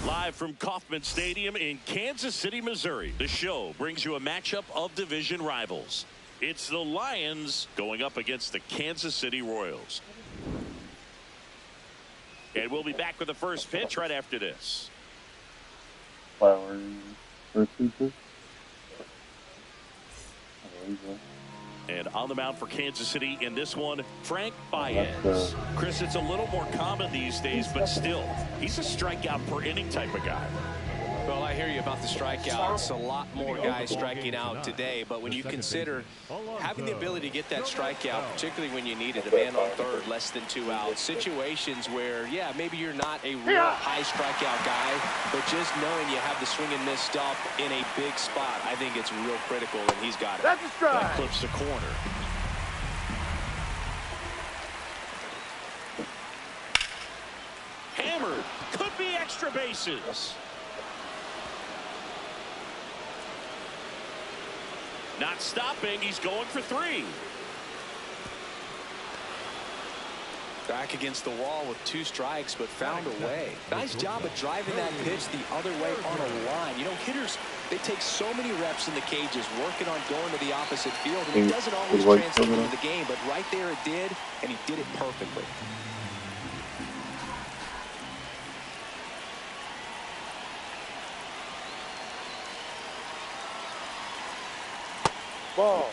Live from Kauffman Stadium in Kansas City, Missouri, the show brings you a matchup of division rivals. It's the Lions going up against the Kansas City Royals. And we'll be back with the first pitch right after this. And on the mound for Kansas City in this one, Frank Baez. Chris, it's a little more common these days, but still, he's a strikeout per inning type of guy. Well, I hear you about the strikeouts. A lot more guys striking out today, but when you consider having the ability to get that strikeout, particularly when you need it, a man on third, less than 2 outs, situations where, yeah, maybe you're not a real high strikeout guy, but just knowing you have the swing and miss stuff in a big spot, I think it's real critical, and he's got it. That's a strike. That clips the corner. Hammered. Could be extra bases. Not stopping. He's going for 3. Back against the wall with 2 strikes, but found a way. Nice job of driving that pitch the other way on a line. You know, hitters, they take so many reps in the cages, working on going to the opposite field, and it doesn't always translate into the game, but right there it did, and he did it perfectly. Ball.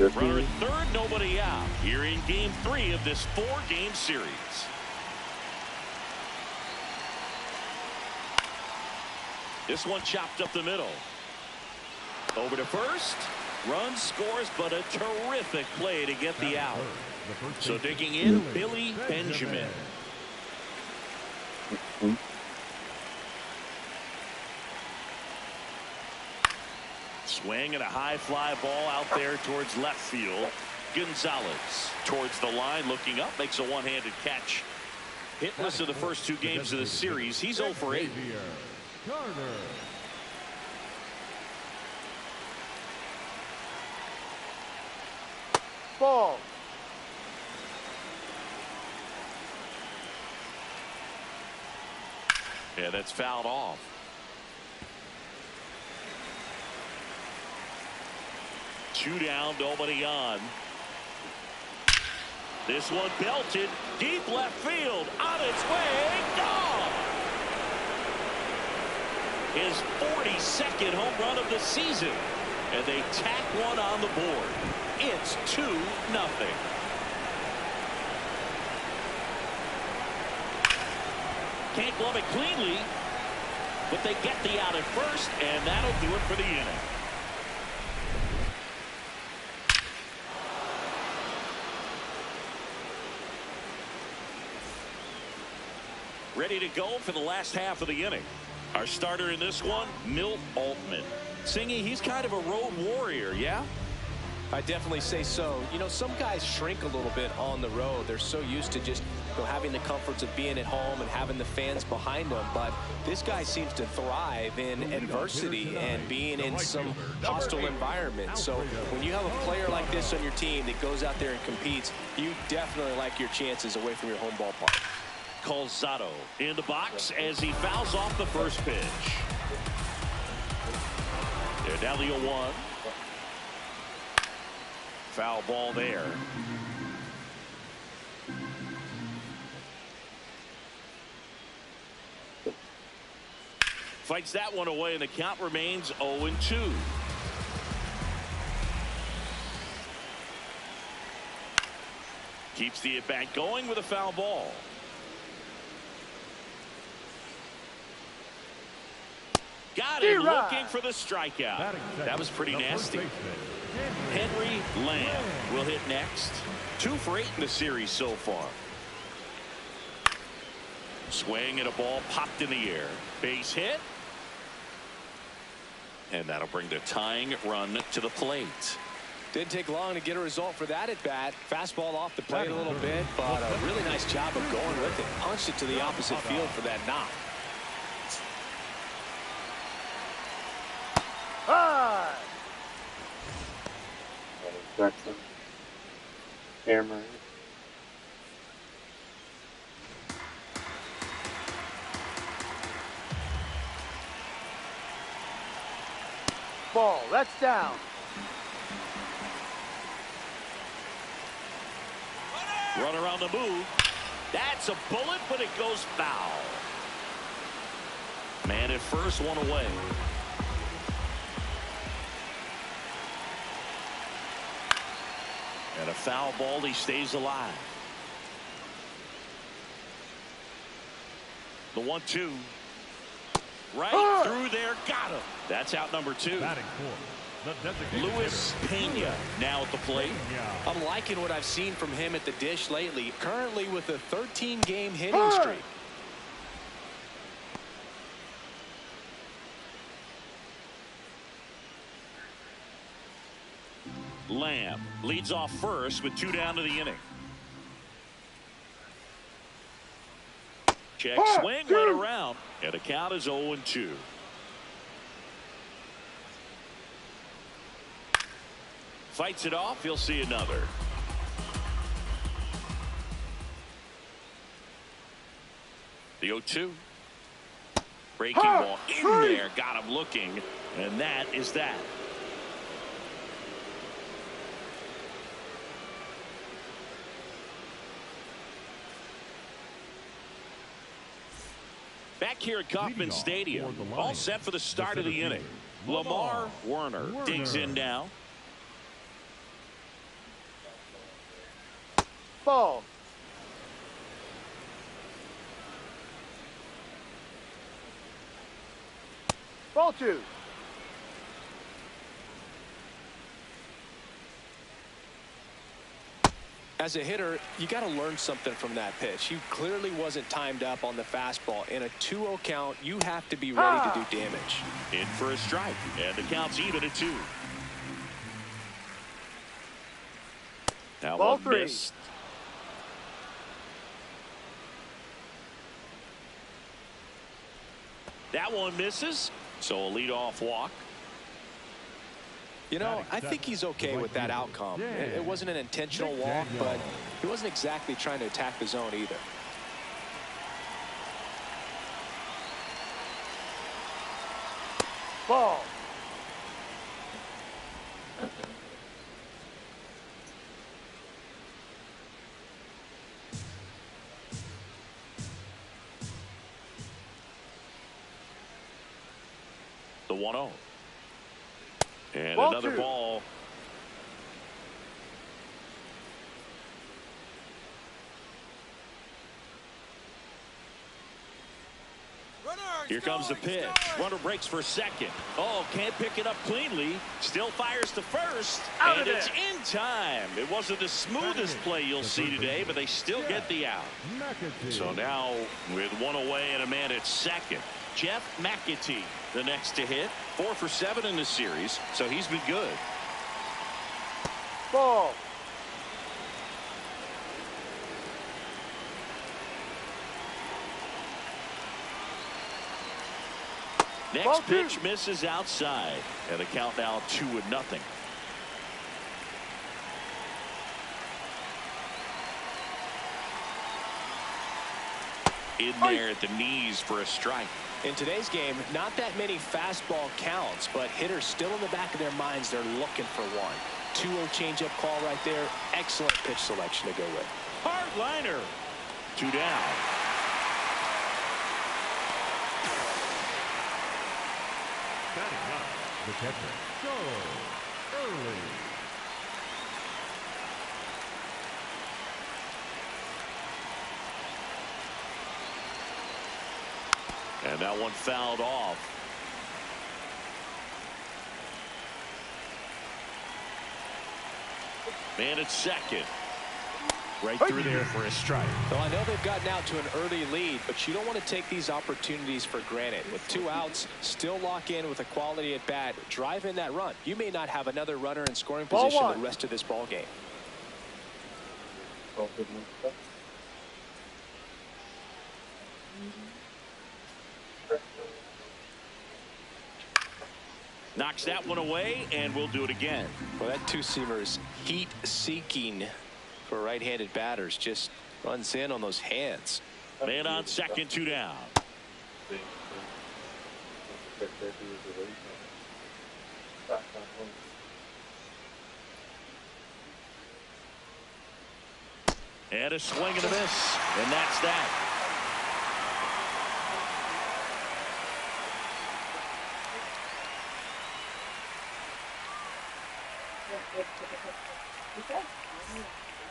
Runner at third, nobody out. Here in game 3 of this 4-game series. This one chopped up the middle. Over to first. Run scores, but a terrific play to get the out. So digging in, Billy Benjamin. Swing and a high fly ball out there towards left field. Gonzalez towards the line, looking up, makes a one-handed catch. Hitless in the first 2 games of the series. He's 0 for 8. Ball. Yeah, that's fouled off. Two down, nobody on. This one belted deep left field, on its way, gone. His 42nd home run of the season, and they tack one on the board. It's 2-0. Can't glove it cleanly, but they get the out at first, and that'll do it for the inning. Ready to go for the last half of the inning. Our starter in this one, Milt Altman. Singy, he's kind of a road warrior, yeah? I definitely say so. You know, some guys shrink a little bit on the road. They're so used to just having the comforts of being at home and having the fans behind them. But this guy seems to thrive in adversity and being in some hostile environment. So when you have a player like this on your team that goes out there and competes, you definitely like your chances away from your home ballpark. Calzado in the box as he fouls off the first pitch. They're down the 0-1. Foul ball there. Fights that one away, and the count remains 0-2. Keeps the at-bat going with a foul ball. Got him looking for the strikeout. That was pretty nasty. Henry Lamb will hit next. 2 for 8 in the series so far. Swing and a ball popped in the air. Base hit. And that'll bring the tying run to the plate. Didn't take long to get a result for that at bat. Fastball off the plate a little bit, but a really nice job of going with it. Punched it to the opposite field for that knock. Jackson. Hammer. Ball, that's down. Runner on the move. That's a bullet, but it goes foul. Man at first, one away. And a foul ball, he stays alive. The 1-2. Right through there, got him. That's out number 2. Luis Pena now at the plate. I'm liking what I've seen from him at the dish lately. Currently with a 13-game hitting streak. Lamb leads off first with 2 down to the inning. Check swing, went around, and the count is 0-2. Fights it off. He'll see another. The 0-2. Breaking ball in there. Got him looking. And that is that. Back here at Kauffman Stadium. All set for the start of the inning. Lamar Werner digs in now. Ball. Ball 2. As a hitter, you got to learn something from that pitch. He clearly wasn't timed up on the fastball. In a 2-0 count, you have to be ready to do damage. In for a strike, and the count's even at 2. Now Ball one 3. missed. That one misses, so a leadoff walk. You know, I think he's okay with that outcome. It wasn't an intentional walk, but he wasn't exactly trying to attack the zone either. Ball. The 1-0. And Ball another 2. ball. Here comes the pitch. Runner breaks for second. Oh, can't pick it up cleanly. Still fires to first. And it's in time. It wasn't the smoothest play you'll see today, but they still get the out. So now with one away and a man at second, Jeff McAtee, the next to hit. 4 for 7 in the series, so he's been good. Ball. Next pitch misses outside, and the count now 2-0. In there at the knees for a strike. In today's game, not that many fastball counts, but hitters still in the back of their minds, they're looking for one. 2-0 changeup call right there. Excellent pitch selection to go with. Hard liner. 2 down. The catcher, Joe Early. And that one fouled off. Man at second. Right through there for a strike. Well, I know they've gotten out to an early lead, but you don't want to take these opportunities for granted. With 2 outs, still lock in with a quality at bat, drive in that run. You may not have another runner in scoring position the rest of this ball game. Knocks that one away, and we'll do it again. Well, that two-seamer is heat-seeking for right-handed batters. Just runs in on those hands. Man on second, 2 down. And a swing and a miss, and that's that.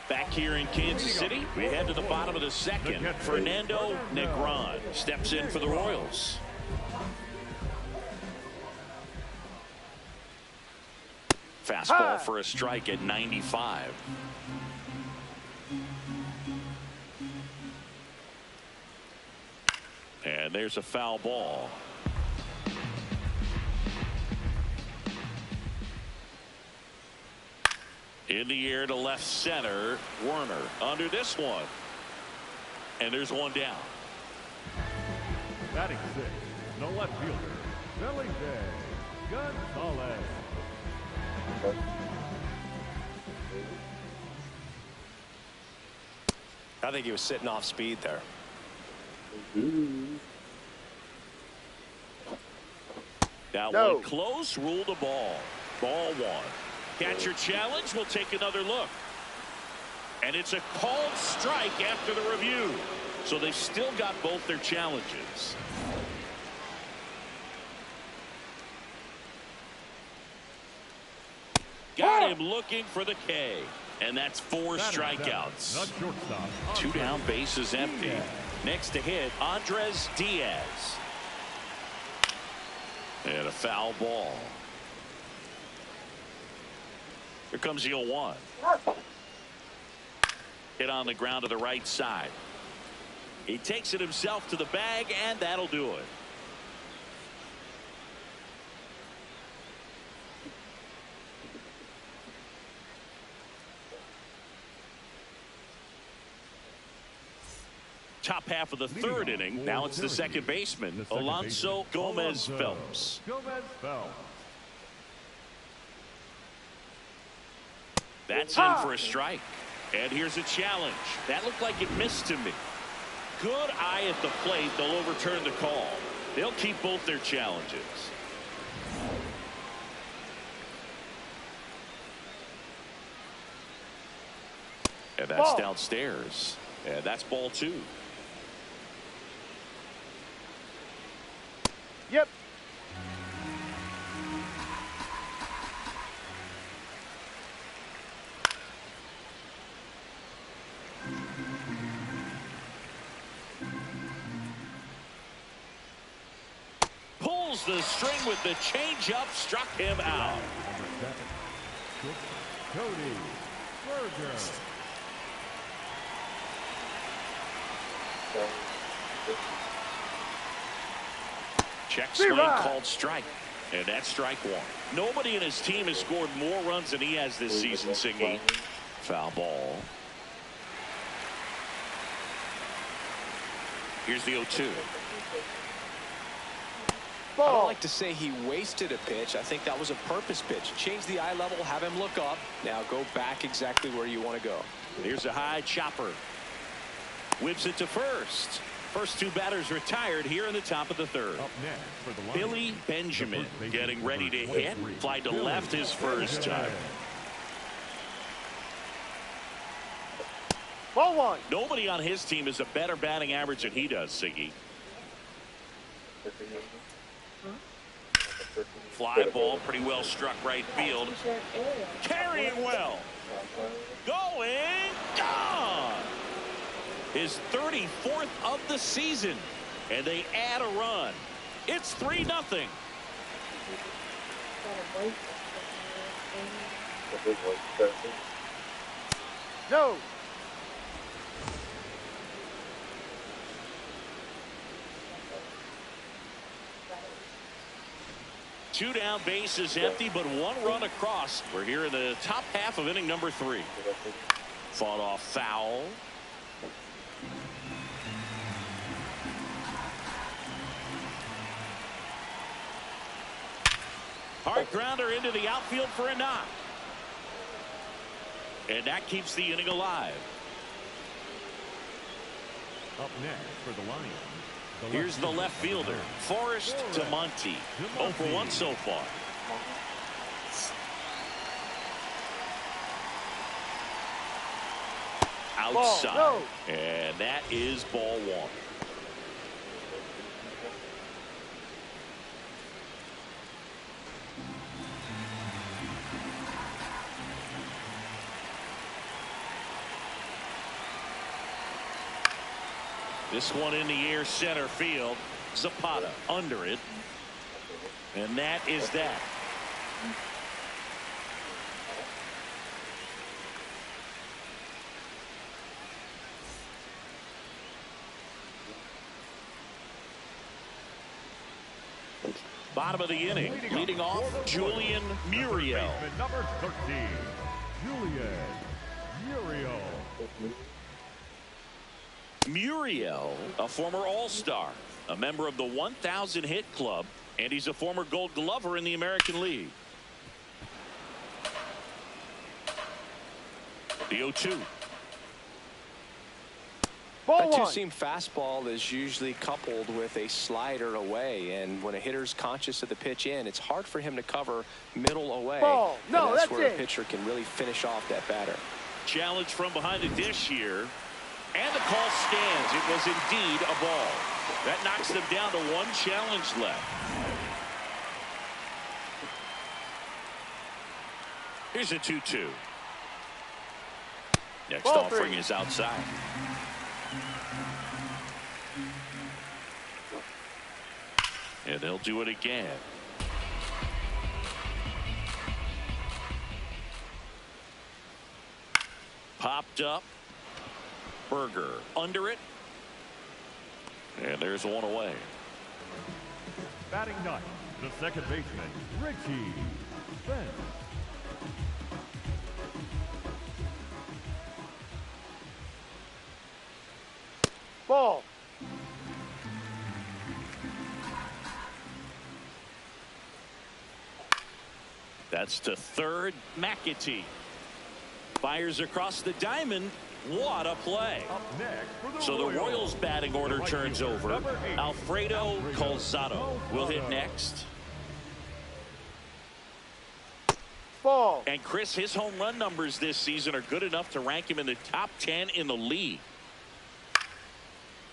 Back here in Kansas City, we head to the bottom of the second. Fernando Negron steps in for the Royals. Fastball for a strike at 95. And there's a foul ball. In the air to left center, Werner under this one. And there's one down. Batting 6, the left fielder, Billy Gonzalez. I think he was sitting off speed there. That one close, ruled a ball. Ball 1. Catcher challenge. We'll take another look. And it's a called strike after the review. So they've still got both their challenges. Got him looking for the K. And that's 4 strikeouts. 2 down, bases empty. Next to hit, Andres Diaz. And a foul ball. Here comes the 0-1. Hit on the ground to the right side. He takes it himself to the bag, and that'll do it. Top half of the 3rd inning. Now it's the second baseman, Alonso Gomez Phelps. That's in for a strike. And here's a challenge. That looked like it missed to me. Good eye at the plate. They'll overturn the call. They'll keep both their challenges. And that's downstairs. And that's ball 2. Yep. Pulls the string with the changeup, struck him out. Cody Berger. Check swing called strike. And that's strike 1. Nobody in his team has scored more runs than he has this season, Singy. Foul ball. Here's the 0-2. I don't like to say he wasted a pitch. I think that was a purpose pitch. Change the eye level, have him look up. Now go back exactly where you want to go. Here's a high chopper. Whips it to first. First 2 batters retired here in the top of the 3rd. Billy Benjamin getting ready to hit. Fly to left his first time. Ball 1. Nobody on his team has a better batting average than he does, Siggy. Fly ball, pretty well struck right field. Carrying well. Going, gone. His 34th of the season. And they add a run. It's 3-0. No. 2 down, bases empty, but 1 run across. We're here in the top half of inning number 3. Fought off foul. Hard grounder into the outfield for a knock. And that keeps the inning alive. Up next for the Lions. Here's the left fielder, Forrest Tamonte. 0 for 1 so far. Outside. Ball, no. And that is ball 1. This one in the air, center field. Zapata under it. And that is that. Bottom of the inning, leading off Julian Muriel. Number 13, Julian Muriel. Muriel, a former All-Star, a member of the 1,000 hit club, and he's a former Gold Glover in the American League. The 0-2. Ball A 1. two-seam fastball is usually coupled with a slider away, and when a hitter's conscious of the pitch in, it's hard for him to cover middle away. Ball. No, and that's that's where it. a pitcher can really finish off that batter. Challenge from behind the dish here. And the call stands. It was indeed a ball. That knocks them down to 1 challenge left. Here's a 2-2. Next Ball offering 3. is outside. And they'll do it again. Popped up. Berger under it. And there's 1 away. Batting ninth, the second baseman, Richie Benz. Ball. That's to third. McAtee fires across the diamond. What a play. Up next for the So the Royals batting order right turns fielder, over. number 8, Alfredo Calzado will hit next. Ball. And Chris, his home run numbers this season are good enough to rank him in the top 10 in the league.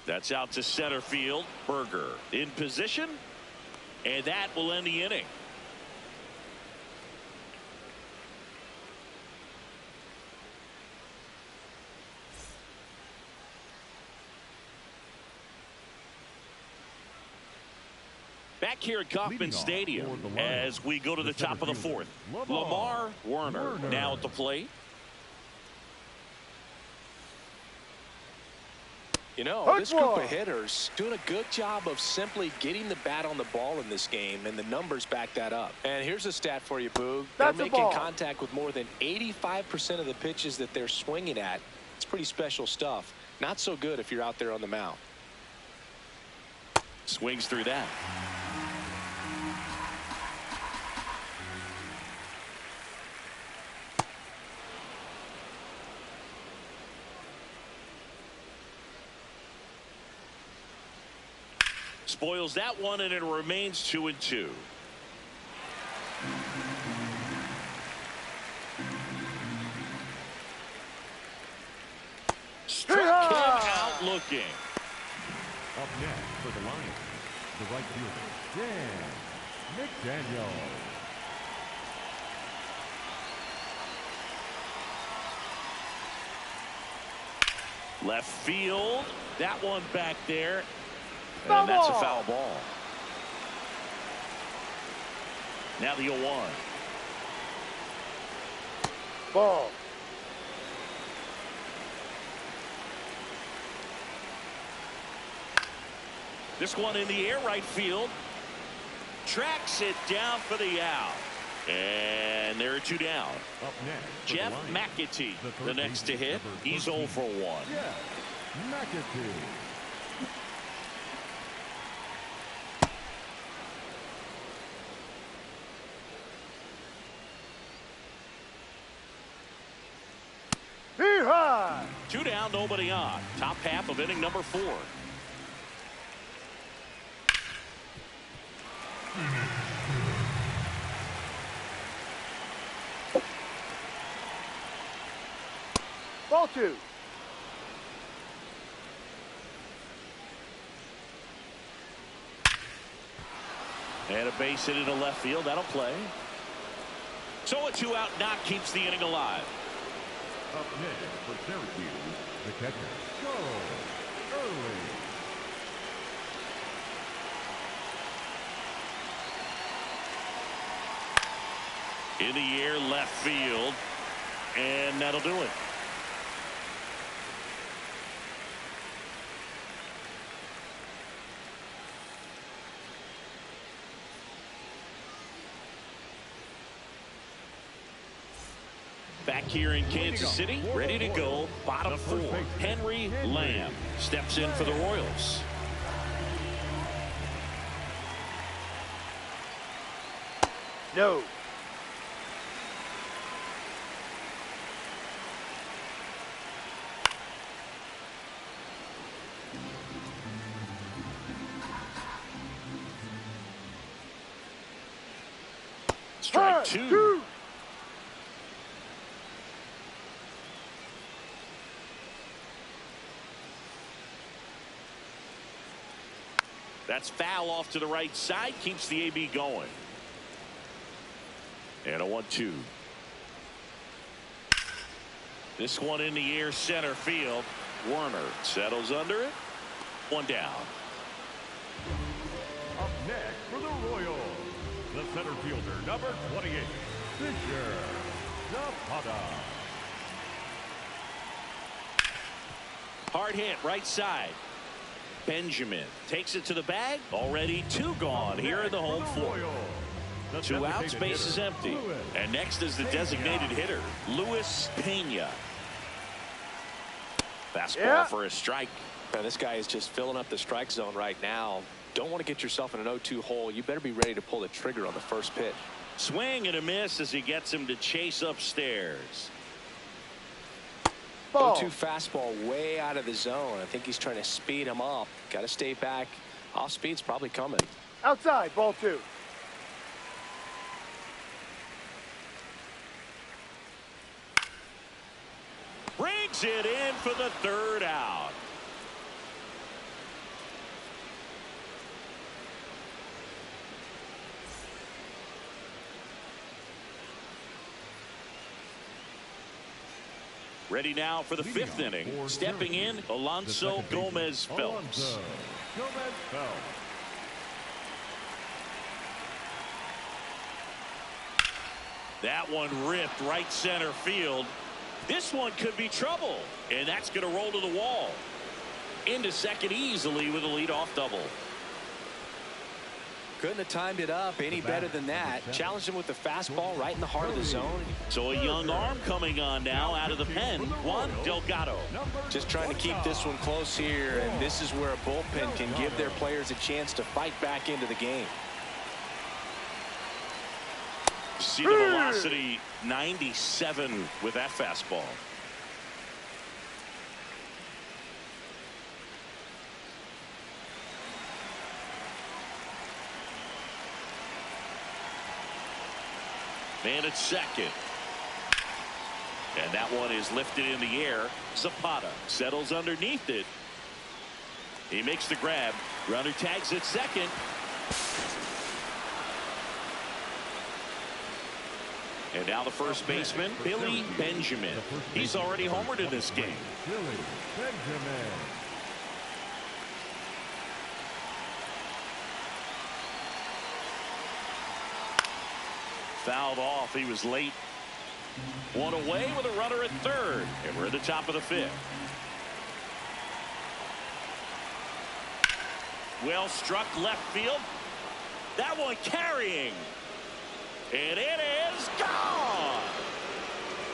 That's out to center field. Berger in position. And that will end the inning. Back here at Kauffman Stadium as we go to the top of the 4th. Lamar Werner now at the plate. You know, this group of hitters doing a good job of simply getting the bat on the ball in this game, and the numbers back that up. And here's a stat for you, Boog. They're making contact with more than 85% of the pitches that they're swinging at. It's pretty special stuff. Not so good if you're out there on the mound. Swings through that. Spoils that one, and it remains 2-2. Struck him out looking. Up next for the Lions, the right fielder, Dan McDaniel. Left field. That one back there. And that's a foul ball. Now the 0-1. Ball. This one in the air, right field. tracks it down for the out. And there are 2 down. Up next, for Jeff the Lions, McAtee, third the next to baseman, hit. number He's 13. 0 for 1. Jeff McAtee. Hee-haw! 2 down, nobody on. Top half of inning number 4. Ball 2. And a base hit into left field. That'll play. So a 2-out knock keeps the inning alive. Up next for Syracuse, the catcher, Charles Early. In the air, left field. And that'll do it. Back here in Kansas City, ready to go. Bottom 4. Henry Lamb steps in for the Royals. No. Strike 2. That's foul off to the right side. Keeps the AB going. And a 1-2. This one in the air, center field. Werner settles under it. 1 down. Up next for the Royals, the center fielder, number 28, Fisher Zapata. Hard hit, right side. Benjamin takes it to the bag. Already 2 gone here in the home 4. 2 outs, base is empty. And next is the designated hitter, Luis Pena. Fastball for a strike. Man, this guy is just filling up the strike zone right now. Don't want to get yourself in an 0-2 hole. You better be ready to pull the trigger on the first pitch. Swing and a miss as he gets him to chase upstairs. Ball. 0-2 fastball way out of the zone. I think he's trying to speed him up. Got to stay back. Off speed's probably coming. Outside. Ball 2. Brings it in for the 3rd out. Ready now for the 5th inning. Stepping in, Alonso Gomez Phelps. That one ripped right center field. This one could be trouble, and that's going to roll to the wall. Into second easily with a leadoff double. Couldn't have timed it up any better than that. Challenged him with the fastball right in the heart of the zone. So a young arm coming on now out of the pen. Juan Delgado. Just trying to keep this one close here, and this is where a bullpen can give their players a chance to fight back into the game. See the velocity, 97 with that fastball. Man at second. And that one is lifted in the air. Zapata settles underneath it. He makes the grab. Runner tags at second. And now the first baseman, Billy Benjamin. He's already homered in this game. Billy Benjamin. Fouled off. He was late. One away with a runner at third. And we're at the top of the 5th. Well struck left field. That one carrying. And it is gone.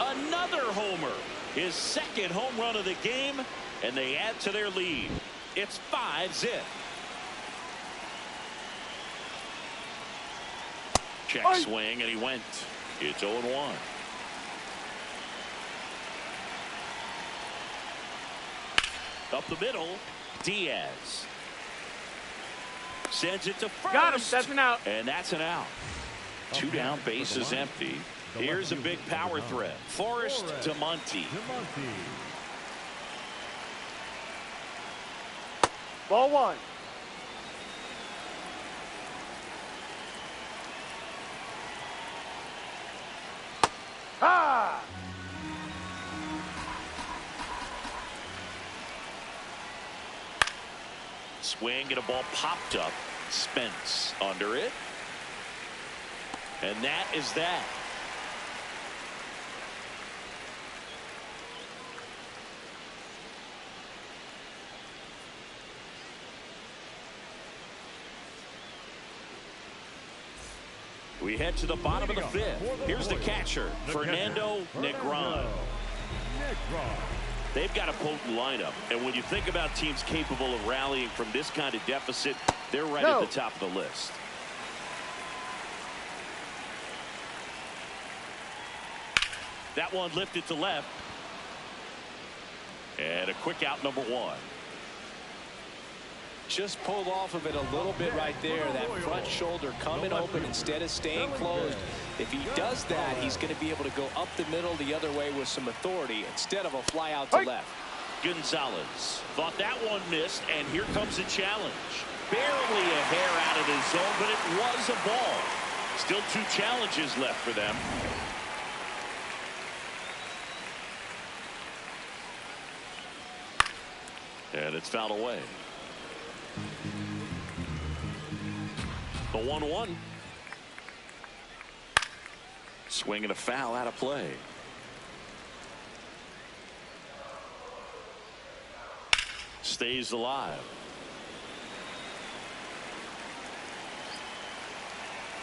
Another homer. His second home run of the game. And they add to their lead. It's 5-0. Check swing, and he went. It's 0-1. Up the middle, Diaz. Sends it to first. Got him. That's an out. And that's an out. Two down, base is empty. Here's a big power threat. Forrest to Monty. Ball one. Ah! Swing and a ball popped up. Spence under it. And that is that. We head to the bottom of the fifth. Here's the catcher, Fernando Negron. They've got a potent lineup, and when you think about teams capable of rallying from this kind of deficit, they're right at the top of the list. That one lifted to left. And a quick out, number one. Just pulled off of it a little bit right there. That front shoulder coming open instead of staying closed. If he does that, he's going to be able to go up the middle the other way with some authority instead of a fly out to left. Gonzalez thought that one missed, and here comes a challenge. Barely a hair out of his zone, but it was a ball. Still two challenges left for them. And it's fouled away. The 1-1. Swing and a foul out of play. Stays alive.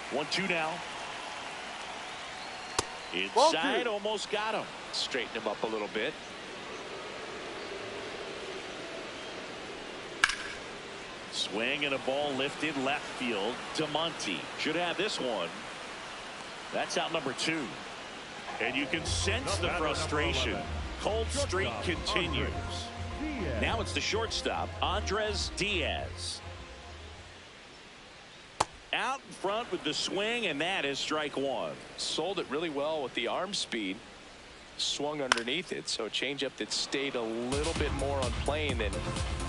1-2 now. Inside, almost got him. Straighten him up a little bit. Swing and a ball lifted left field to Monty. Should have this one. That's out number 2. And you can sense the frustration. Cold streak continues. Now it's the shortstop, Andres Diaz. Out in front with the swing, and that is strike one. Sold it really well with the arm speed. Swung underneath it, so a changeup that stayed a little bit more on plane than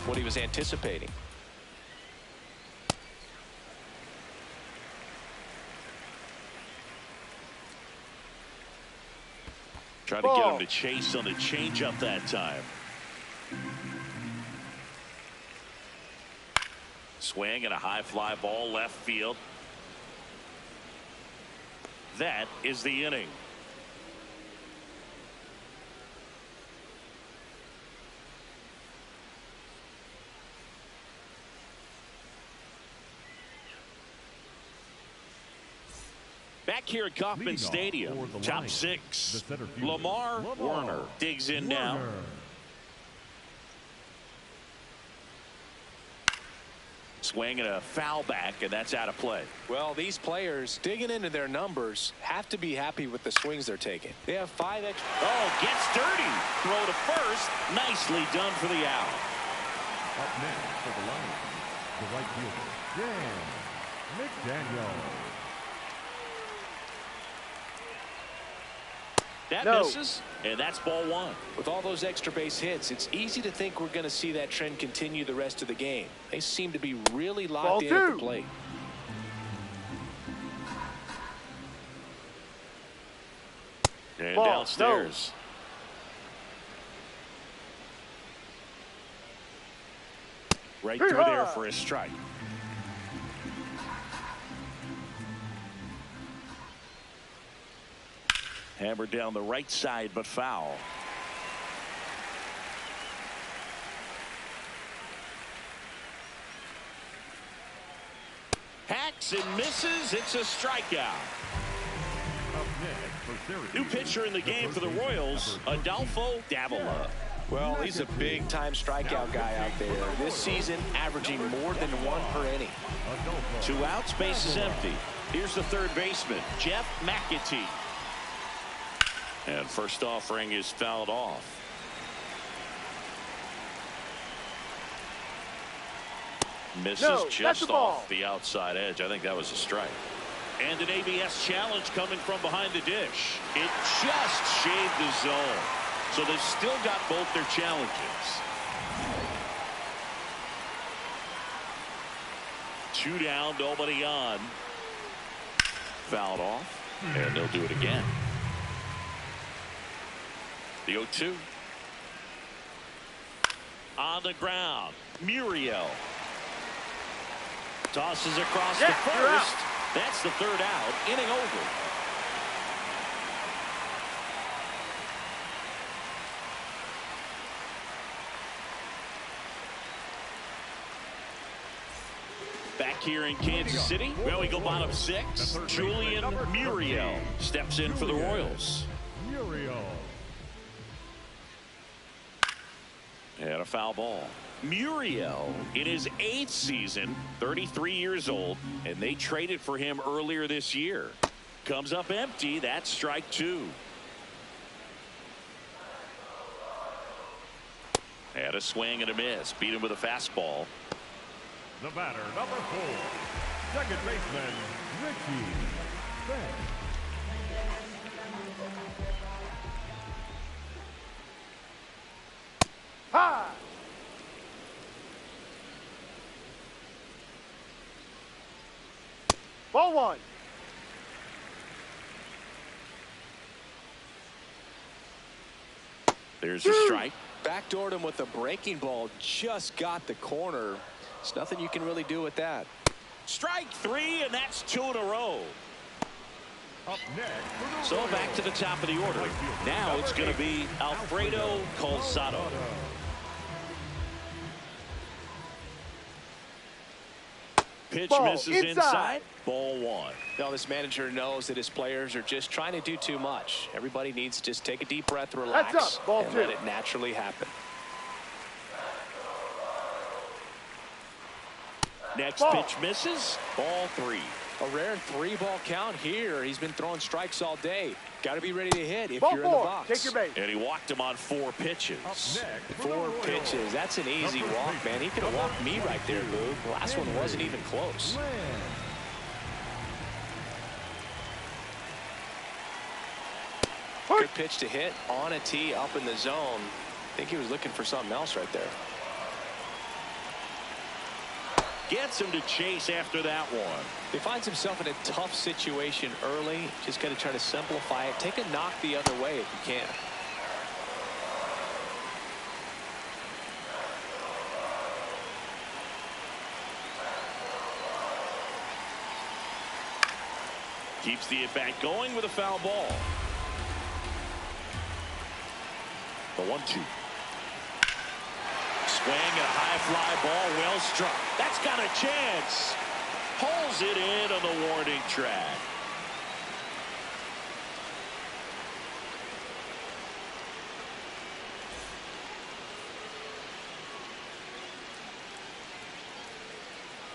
what he was anticipating. Trying to get him to chase on the changeup that time. Swing and a high fly ball left field. That is the inning. Back here at Kauffman Stadium, top 6. Lamar Warner digs in now. Swing and a foul back, and that's out of play. Well, these players digging into their numbers have to be happy with the swings they're taking. They have 5 extra. Oh, gets dirty. Throw to first. Nicely done for the out. Up next for the Lions, the right fielder, Dan McDaniel. That misses, and that's ball 1. With all those extra base hits, it's easy to think we're going to see that trend continue the rest of the game. They seem to be really locked in at the plate. And downstairs. Right through there for a strike. Hammered down the right side, but foul. Hacks and misses. It's a strikeout. Up next for Syracuse, New pitcher in the game for the Royals, Adolfo Davila. Well, he's a big-time strikeout guy out there. This season, averaging more than 1 per inning. 2 outs, base is empty. Here's the third baseman, Jeff McAtee. And first offering is fouled off. Misses just off the outside edge. I think that was a strike. And an ABS challenge coming from behind the dish. It just shaved the zone. So they've still got both their challenges. 2 down, nobody on. Fouled off, and they'll do it again. The 0-2. On the ground, Muriel. Tosses across the first. That's the 3rd out. Inning over. Back here in Kansas City, well, we go bottom 6. Julian Muriel steps in for the Royals. Muriel. And a foul ball. Muriel in his 8th season, 33 years old, and they traded for him earlier this year. Comes up empty. That's strike 2. Had a swing and a miss. Beat him with a fastball. The batter, number 4, second baseman, Richie Beck. High. Ball 1. There's a strike. Backdoored him with a breaking ball. Just got the corner. There's nothing you can really do with that. Strike 3, and that's 2 in a row. Up next, So back to the top of the order. Now it's going to be Alfredo Calzado. Pitch misses inside. Ball 1. Now this manager knows that his players are just trying to do too much. Everybody needs to just take a deep breath, relax, Ball and 2. let it naturally happen. Next pitch misses. Ball 3. A rare 3-ball count here. He's been throwing strikes all day. Got to be ready to hit if Ball you're in the 4. box. Take your base. And he walked him on 4 pitches. Up next, 4 pitches. That's an easy walk, man. He could have walked me right there, Boo. The last one wasn't even close. Good pitch to hit on a tee up in the zone. I think he was looking for something else right there. Gets him to chase after that one. He finds himself in a tough situation early. Just got to try to simplify it. Take a knock the other way if you can. Keeps the at-bat going with a foul ball. The 1-2. Swing and a high fly ball, well struck. That's got a chance. Pulls it in on the warning track.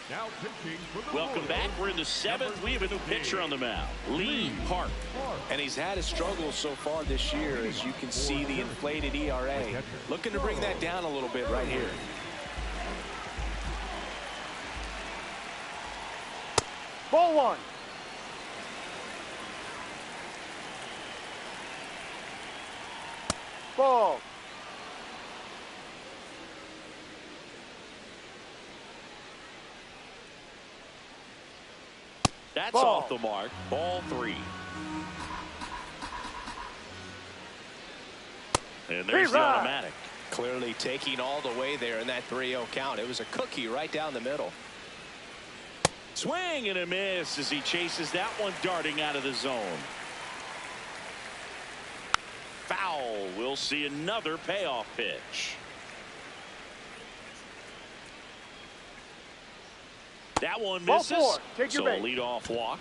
Now pitching for the Welcome back. We're in the 7th. We have a new pitcher on the mound, Lee Park. And he's had his struggles so far this year, as you can see the inflated ERA. Looking to bring that down a little bit right here. Ball 1. Ball. That's Ball. off the mark. Ball 3. And there's the automatic. Clearly taking all the way there in that 3-0 count. It was a cookie right down the middle. Swing and a miss as he chases that one darting out of the zone. Foul. We'll see another payoff pitch. That one Ball misses. 4. Take your So a bait. leadoff walk.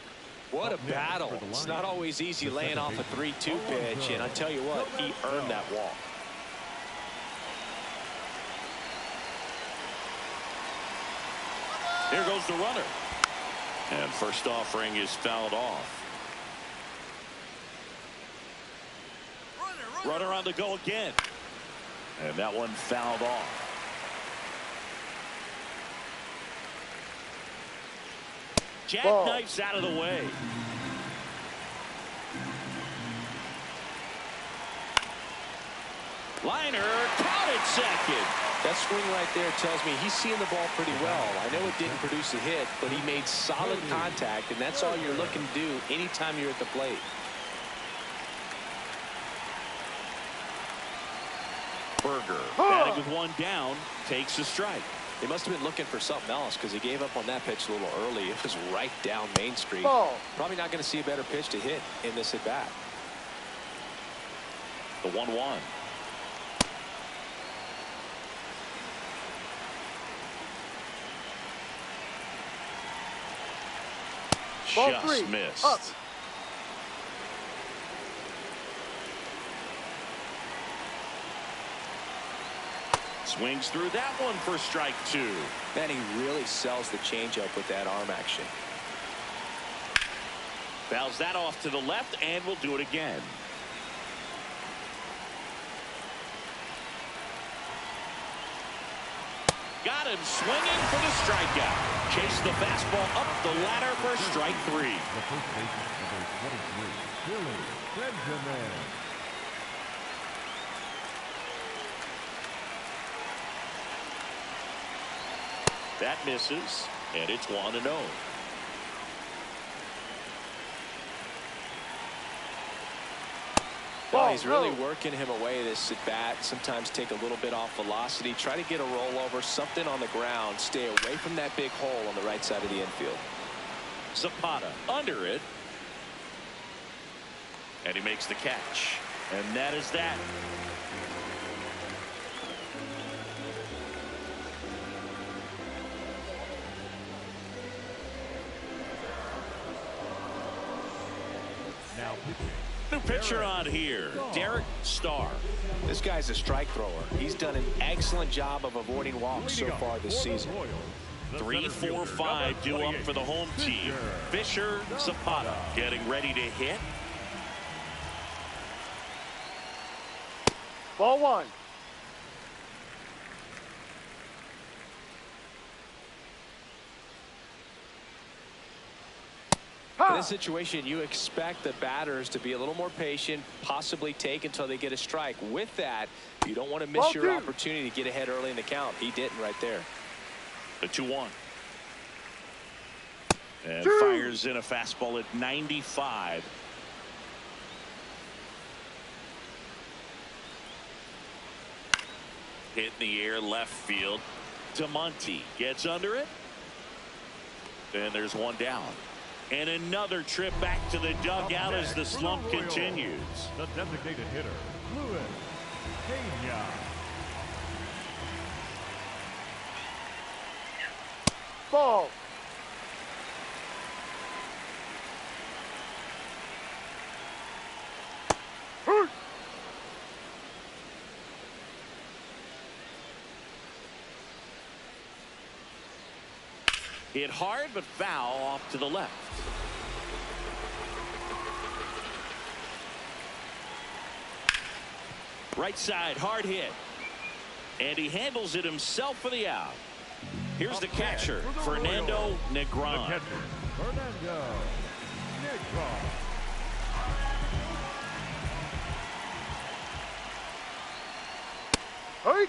What a battle. It's not always easy laying off a 3-2 pitch, and I tell you what, he earned that walk. There goes the runner. And first offering is fouled off. Runner on the go again. And that one fouled off. Jackknifes out of the way. Liner caught at second. That swing right there tells me he's seeing the ball pretty well. I know it didn't produce a hit, but he made solid contact, and that's all you're looking to do anytime you're at the plate. Berger, batting with one down, takes a strike. They must have been looking for something else because he gave up on that pitch a little early. It was right down Main Street. Ball. Probably not going to see a better pitch to hit in this at bat. The 1-1. Ball Just 3. missed. Up. Swings through that one for strike 2. Man, he really sells the changeup with that arm action. Fouls that off to the left and will do it again. Got him swinging for the strikeout. Chased the fastball up the ladder for strike 3. The first baseman, number 23, Billy Benjamin. That misses, and it's 1-0. Well, he's really working him away this at bat. Sometimes take a little bit off velocity. Try to get a rollover, something on the ground. Stay away from that big hole on the right side of the infield. Zapata under it. And he makes the catch. And that is that. Now pitching. New pitcher on here, Derek Starr. This guy's a strike thrower. He's done an excellent job of avoiding walks so far this season. 3, 4, 5 due up for the home team. Fisher, Zapata getting ready to hit. Ball 1. In this situation, you expect the batters to be a little more patient, possibly take until they get a strike. With that, you don't want to miss your opportunity to get ahead early in the count. He didn't right there. The 2-1. And fires in a fastball at 95. Hit in the air, left field. DeMonte gets under it. And there's one down. And another trip back to the dugout as the slump continues. The designated hitter, Luis Pena. Ball. Hit hard but foul off to the left. Right side, hard hit. And he handles it himself for the out. Here's the catcher, Fernando Negron. The catcher, Fernando Negron. Hey.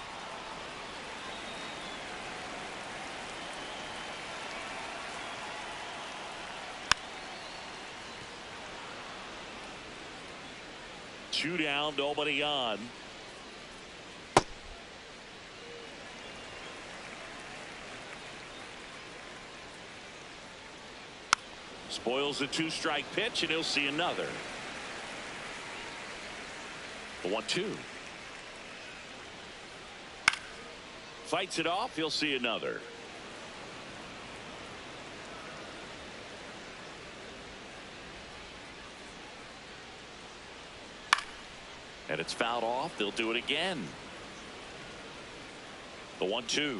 Two down, nobody on. Spoils the 2-strike pitch, and he'll see another. The 1-2. Fights it off, he'll see another. And it's fouled off. They'll do it again. The 1-2.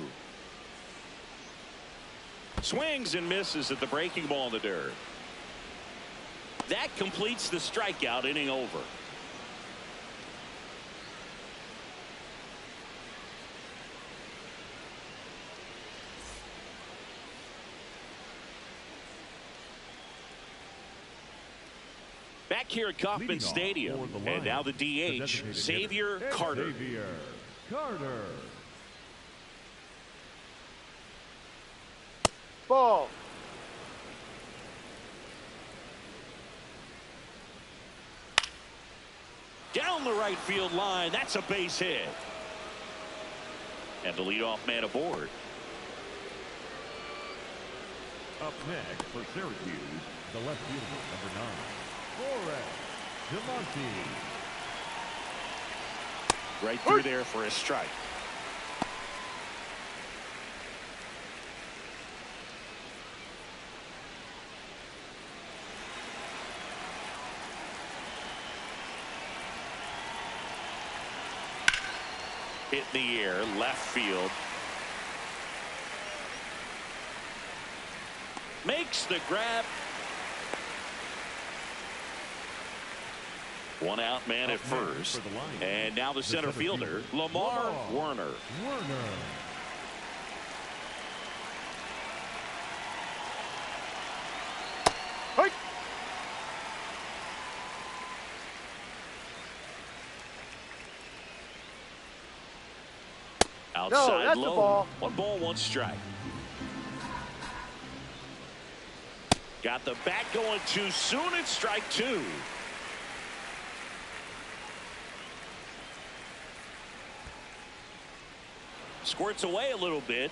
Swings and misses at the breaking ball in the dirt. That completes the strikeout. Inning over. Back here at Kauffman Stadium, and now the DH, Xavier Carter. Xavier Carter. Ball. Down the right field line. That's a base hit. And the leadoff man aboard. Up next for Syracuse, the left fielder, number 9, Demonte. Right through there for a strike. Hit in the air, left field. Makes the grab. One out man at first. And now the center fielder, Lamar Werner. Hey. Outside that's low. a ball. 1 ball, 1 strike. Got the bat going too soon. It's strike 2. Squirts away a little bit.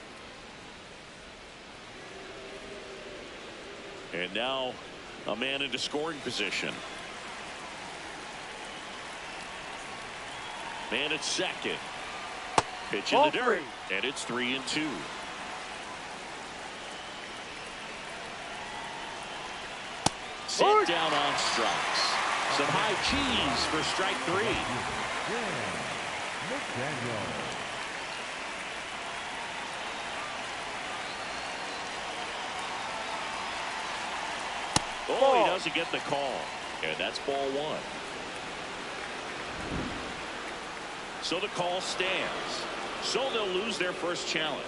And now a man into scoring position. Man at second. Pitch in the dirt. And it's 3-2. Set down on strikes. Some high cheese for strike 3. Oh, he doesn't get the call. And that's ball 1. So the call stands. So they'll lose their first challenge.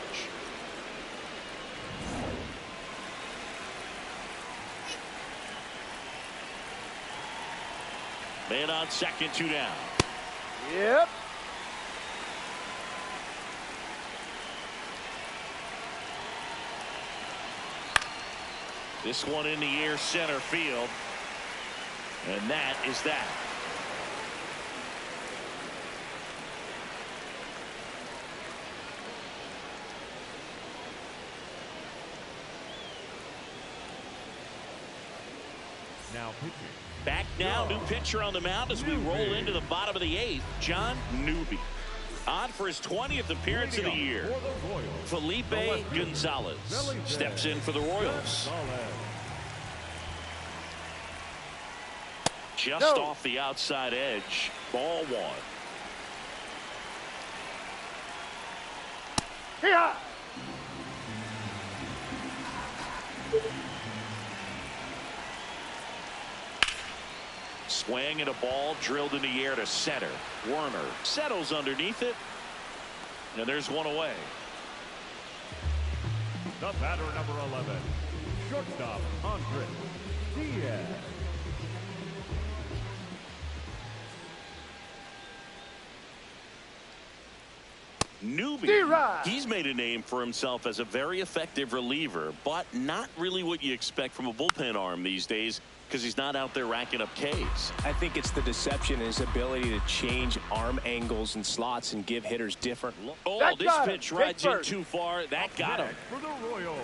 Man on second, 2 down. Yep. This one in the air, center field. And that is that. Now pitching. Back now, new pitcher on the mound as we roll into the bottom of the 8th, John Newby. On for his 20th appearance of the year. Felipe Gonzalez steps in for the Royals. Just off the outside edge. Ball 1. Yeah. Swing and a ball drilled in the air to center. Werner settles underneath it. And there's one away. The batter, number 11, shortstop, Andres Diaz. Newby, he's made a name for himself as a very effective reliever, but not really what you expect from a bullpen arm these days because he's not out there racking up Ks. I think it's the deception in his ability to change arm angles and slots and give hitters different looks. Oh, this pitch rides in too far. That got him. For the Royals,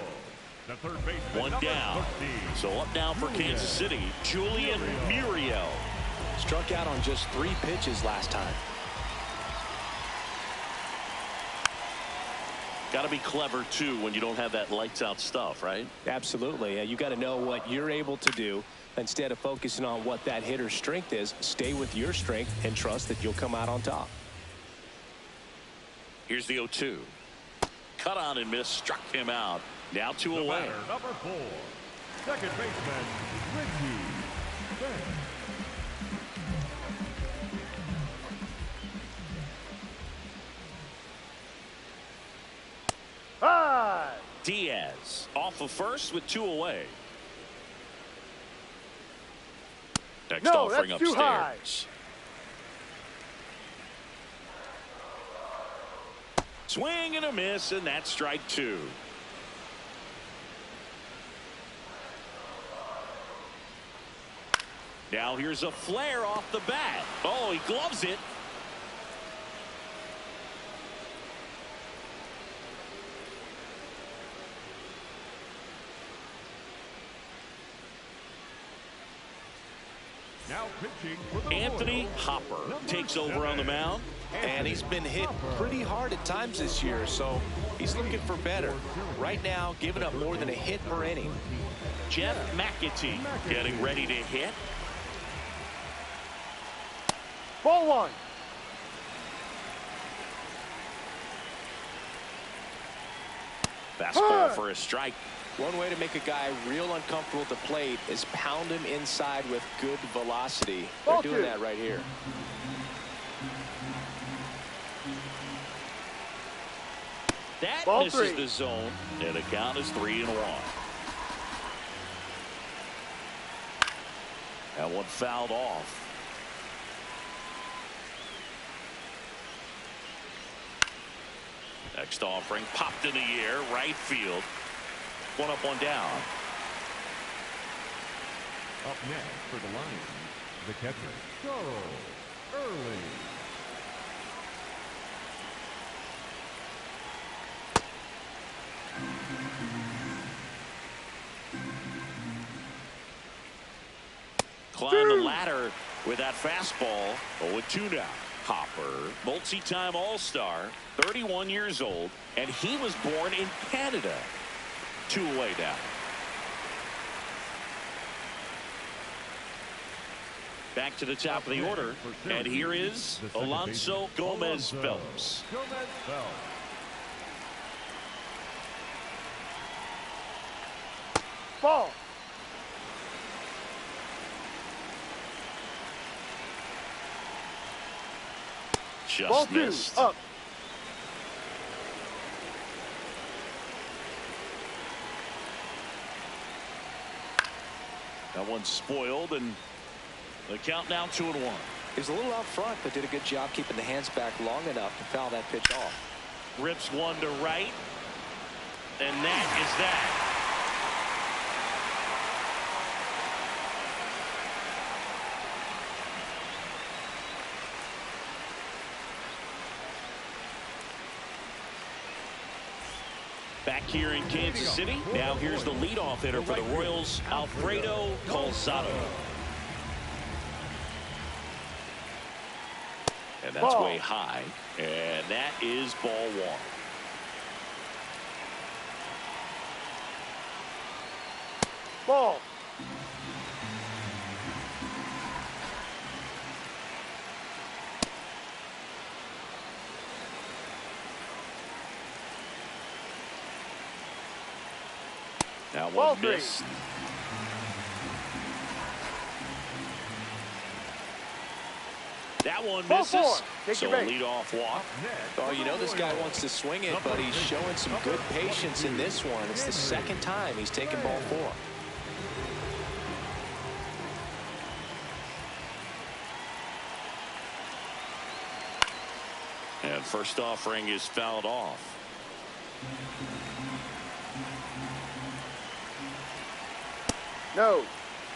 the third baseman, One down. 13. So up now for Kansas City, Julian Muriel. Struck out on just 3 pitches last time. Got to be clever, too, when you don't have that lights-out stuff, right? Absolutely. You got to know what you're able to do. Instead of focusing on what that hitter's strength is, stay with your strength and trust that you'll come out on top. Here's the 0-2. Cut on and miss. Struck him out. Now 2 The away. batter, number 4, second baseman, Ricky Fenn. High. Diaz off of first with 2 away. Next No, offering that's too high. upstairs. Swing and a miss, and that's strike 2. Now here's a flare off the bat. Oh, he gloves it. Now pitching for the Anthony Royals, Hopper number takes over on the 7, mound. And he's been hit pretty hard at times this year, so he's looking for better. Right now, giving up more than a hit per inning. Jeff McAtee getting ready to hit. Ball 1. Fastball for a strike. One way to make a guy real uncomfortable at the plate is pound him inside with good velocity. They're Ball doing 2. that right here. That Ball misses 3. the zone, and the count is 3-1. That one fouled off. Next offering popped in the air, right field. One up, one down. Up next for the Lions, the catcher, Charles Early. Climb the ladder with that fastball. 0-2 now. Hopper, multi-time All-Star, 31 years old, and he was born in Canada. 2 away now. Back to the top of the order, and here is Alonso Gomez Phelps. Gomez Phelps. Ball. Just Ball 2. missed. Up. That one's spoiled, and the count now 2-1. He was a little out front, but did a good job keeping the hands back long enough to foul that pitch off. Rips one to right, and that is that. Back here in Kansas City. Now here's the leadoff hitter for the Royals, Alfredo Calzado. And that's way high. And that is ball 1. Ball. That Ball one 3. missed. That one Ball misses. 4. Take So your a bait. leadoff walk. Oh, you know this guy wants to swing it, but he's showing some good patience in this one. It's the second time he's taken ball 4. And first offering is fouled off. No.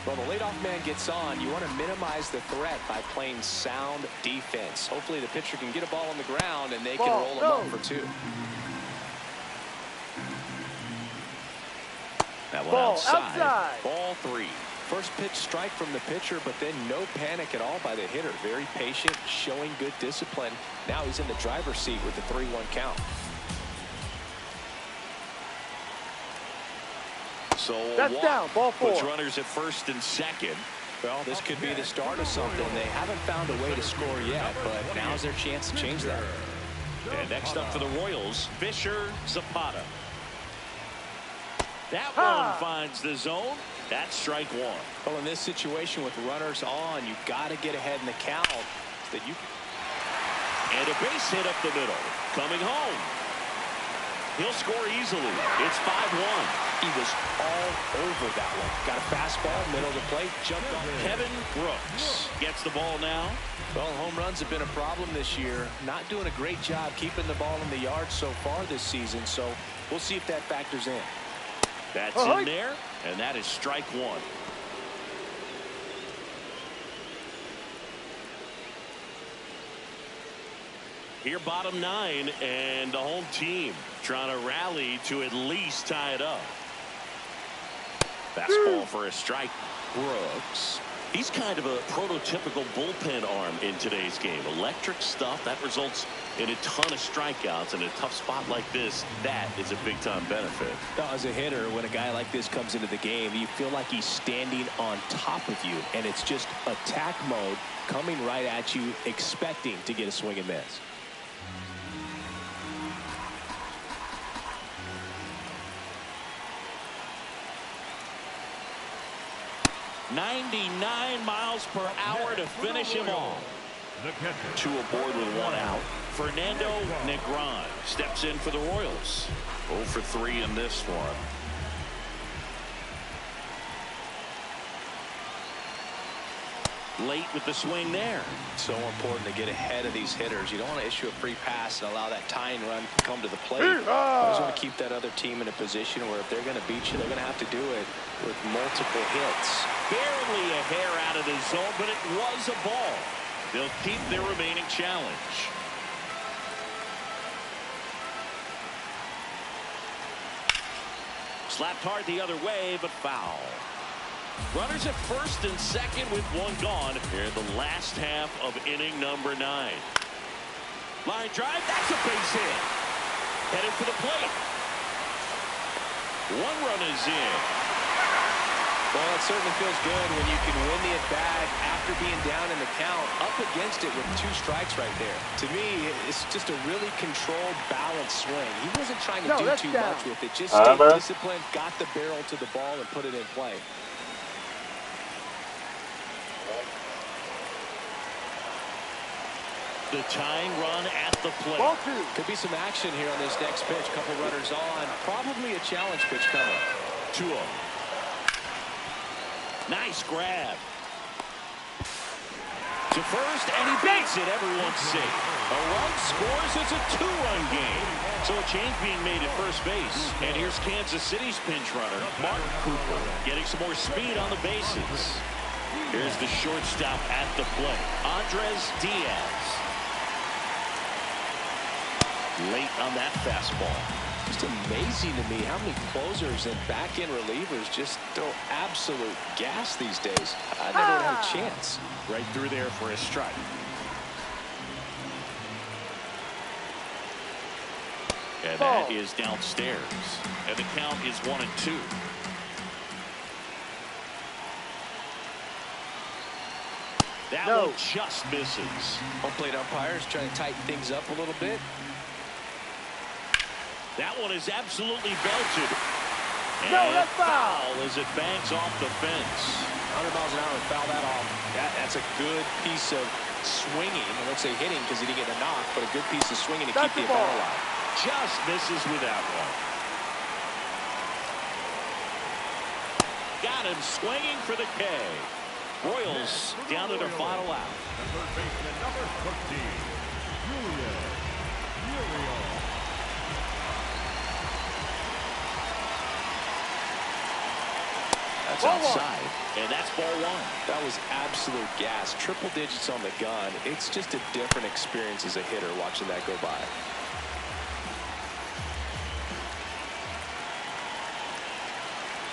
Well, the leadoff man gets on. You want to minimize the threat by playing sound defense. Hopefully the pitcher can get a ball on the ground and they can Ball. roll him No. up for 2. That one Ball outside. outside. Ball 3. First pitch strike from the pitcher, but then no panic at all by the hitter. Very patient, showing good discipline. Now he's in the driver's seat with the 3-1 count. So That's down. Ball 4. puts runners at first and second. Well, this could be the start of something. They haven't found a way to score yet, but now's their chance to change that. And next up for the Royals, Fisher Zapata. That one finds the zone. That's strike 1. Well, in this situation with runners on, you've got to get ahead in the count. That you. And a base hit up the middle. Coming home. He'll score easily. It's 5-1. He was all over that one. Got a fastball, middle of the plate, jumped on. Kevin Brooks gets the ball now. Well, home runs have been a problem this year. Not doing a great job keeping the ball in the yard so far this season, so we'll see if that factors in. That's in there, and that is strike 1. Here, bottom 9, and the home team trying to rally to at least tie it up. Fastball for a strike. Brooks. He's kind of a prototypical bullpen arm in today's game. Electric stuff that results in a ton of strikeouts. In a tough spot like this, that is a big-time benefit. Now, as a hitter, when a guy like this comes into the game, you feel like he's standing on top of you, and it's just attack mode coming right at you, expecting to get a swing and miss. 99 miles per hour to finish him off. 2 aboard with 1 out. Fernando Negron steps in for the Royals. 0 for 3 in this one. Late with the swing there. So important to get ahead of these hitters. You don't want to issue a free pass and allow that tying run to come to the plate. You just want to keep that other team in a position where if they're going to beat you, they're going to have to do it with multiple hits. Barely a hair out of the zone, but it was a ball. They'll keep their remaining challenge. Slapped hard the other way, but foul. Runners at first and second with 1 gone here in the last half of inning number 9. Line drive, that's a base hit. Headed for the plate. 1 run is in. Well, it certainly feels good when you can win the at-bat after being down in the count, up against it with 2 strikes right there. To me, it's just a really controlled, balanced swing. He wasn't trying to do too much with it. Just stayed disciplined, got the barrel to the ball, and put it in play. The tying run at the plate. Ball 2. Could be some action here on this next pitch. Couple runners on. Probably a challenge pitch coming. 2-0. Nice grab. To first, and he beats it. Everyone's safe. A run scores. It's a 2-run game. So a change being made at first base. And here's Kansas City's pinch runner, Mark Cooper, getting some more speed on the bases. Here's the shortstop at the plate, Andres Diaz. Late on that fastball. Just amazing to me how many closers and back-end relievers just throw absolute gas these days. I never would have a chance. Right through there for a strike. And that is downstairs. And the count is 1-2. That one just misses. Home plate umpires trying to tighten things up a little bit. That one is absolutely belted. And that's foul. As it bangs off the fence. 100 miles an hour and foul that off. That's a good piece of swinging. I won't say hitting because he didn't get a knock, but a good piece of swinging to keep the ball alive. Just misses with that one. Got him swinging for the K. Royals down to their final out. Third baseman number 13, Julian Uriel. That's outside, and that's ball 1. That was absolute gas. Triple digits on the gun. It's just a different experience as a hitter watching that go by.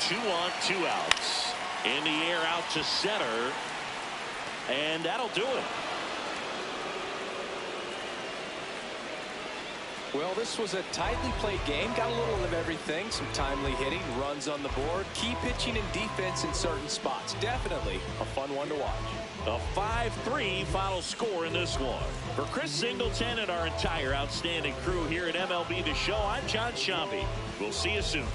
Two on, 2 outs. In the air out to center. And that'll do it. Well, this was a tightly played game. Got a little of everything. Some timely hitting, runs on the board, key pitching and defense in certain spots. Definitely a fun one to watch. A 5-3 final score in this one. For Chris Singleton and our entire outstanding crew here at MLB The Show, I'm John Shambi. We'll see you soon.